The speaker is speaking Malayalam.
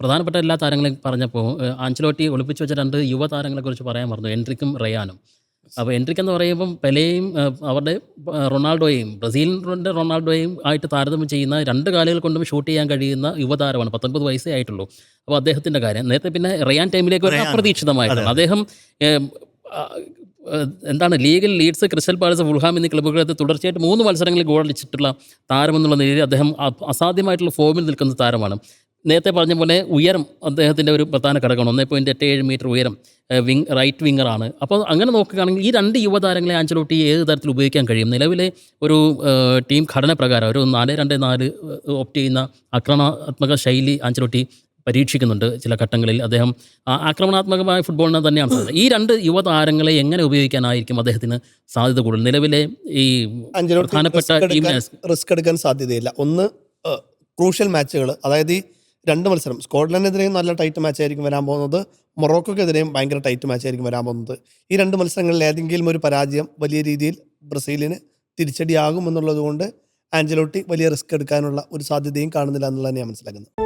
പ്രധാനപ്പെട്ട എല്ലാ താരങ്ങളെയും പറഞ്ഞപ്പോൾ ആഞ്ചലോട്ടി ഒളിപ്പിച്ച് വെച്ച 2 യുവതാരങ്ങളെക്കുറിച്ച് പറയാൻ മറന്നു. എൻട്രിക്കും റയാനും. അപ്പോൾ എൻട്രിക്ക് എന്ന് പറയുമ്പം പെലെയും അവരുടെ റൊണാൾഡോയെയും ബ്രസീലിൻ്റെ റൊണാൾഡോയെയും ആയിട്ട് താരതമ്യം ചെയ്യുന്ന 2 കാലുകൾ കൊണ്ടും ഷൂട്ട് ചെയ്യാൻ കഴിയുന്ന യുവതാരമാണ്. 19 വയസ്സേ ആയിട്ടുള്ളൂ. അപ്പോൾ അദ്ദേഹത്തിൻ്റെ കാര്യം നേരത്തെ പിന്നെ റയാൻ ടൈമിലേക്ക് റയാൻ. അപ്രതീക്ഷിതമായിട്ടാണ്. അതെ. അദ്ദേഹം എന്താണ് ലീഗിൽ ലീഡ്സ്, ക്രിസ്റ്റൽ പാലസ്, ഫുൾഹാം എന്നീ ക്ലബ്ബുകളെ തുടർച്ചയായിട്ട് 3 മത്സരങ്ങളിൽ ഗോൾ അടിച്ചിട്ടുള്ള താരമെന്നുള്ള നിലയിൽ അദ്ദേഹം അസാധ്യമായിട്ടുള്ള ഫോമിൽ നിൽക്കുന്ന താരമാണ്. നേരത്തെ പറഞ്ഞ പോലെ ഉയരം അദ്ദേഹത്തിൻ്റെ ഒരു പ്രധാന ഘടകമാണ്. 1.87 മീറ്റർ ഉയരം, റൈറ്റ് വിങ്ങറാണ്. അപ്പോൾ അങ്ങനെ നോക്കുകയാണെങ്കിൽ ഈ 2 യുവതാരങ്ങളെ ആഞ്ചലോട്ടി ഏത് തരത്തിൽ ഉപയോഗിക്കാൻ കഴിയും? നിലവിലെ ഒരു ടീം ഘടന പ്രകാരം ഒരു 4-2-4 ഓപ്റ്റ് ചെയ്യുന്ന ആക്രമണാത്മക ശൈലി ആഞ്ചലോട്ടി പരീക്ഷിക്കുന്നുണ്ട്. ചില ഘട്ടങ്ങളിൽ അദ്ദേഹം ആക്രമണാത്മകമായ ഫുട്ബോളിനെ തന്നെയാണ് സാധ്യത. ഈ 2 യുവതാരങ്ങളെ എങ്ങനെ ഉപയോഗിക്കാനായിരിക്കും അദ്ദേഹത്തിന് സാധ്യത കൂടുതൽ? നിലവിലെ ഈ പ്രധാനപ്പെട്ട ടീമിനെ റിസ്ക് എടുക്കാൻ സാധ്യതയില്ല. ഒന്ന് ക്രൂഷ്യൽ മാച്ചുകൾ, അതായത് ഈ 2 മത്സരം സ്കോട്ട്ലൻഡിനെതിരെയും നല്ല ടൈറ്റ് മാച്ച് ആയിരിക്കും വരാൻ പോകുന്നത്, മൊറോക്കോക്കെതിരെയും ഭയങ്കര ടൈറ്റ് മാച്ച് ആയിരിക്കും വരാൻ പോകുന്നത്. ഈ 2 മത്സരങ്ങളിൽ ഏതെങ്കിലും ഒരു പരാജയം വലിയ രീതിയിൽ ബ്രസീലിന് തിരിച്ചടിയാകും എന്നുള്ളത് കൊണ്ട് ആഞ്ചലോട്ടി വലിയ റിസ്ക് എടുക്കാനുള്ള ഒരു സാധ്യതയും കാണുന്നില്ല എന്നുള്ളത് ഞാൻ മനസ്സിലാക്കുന്നത്.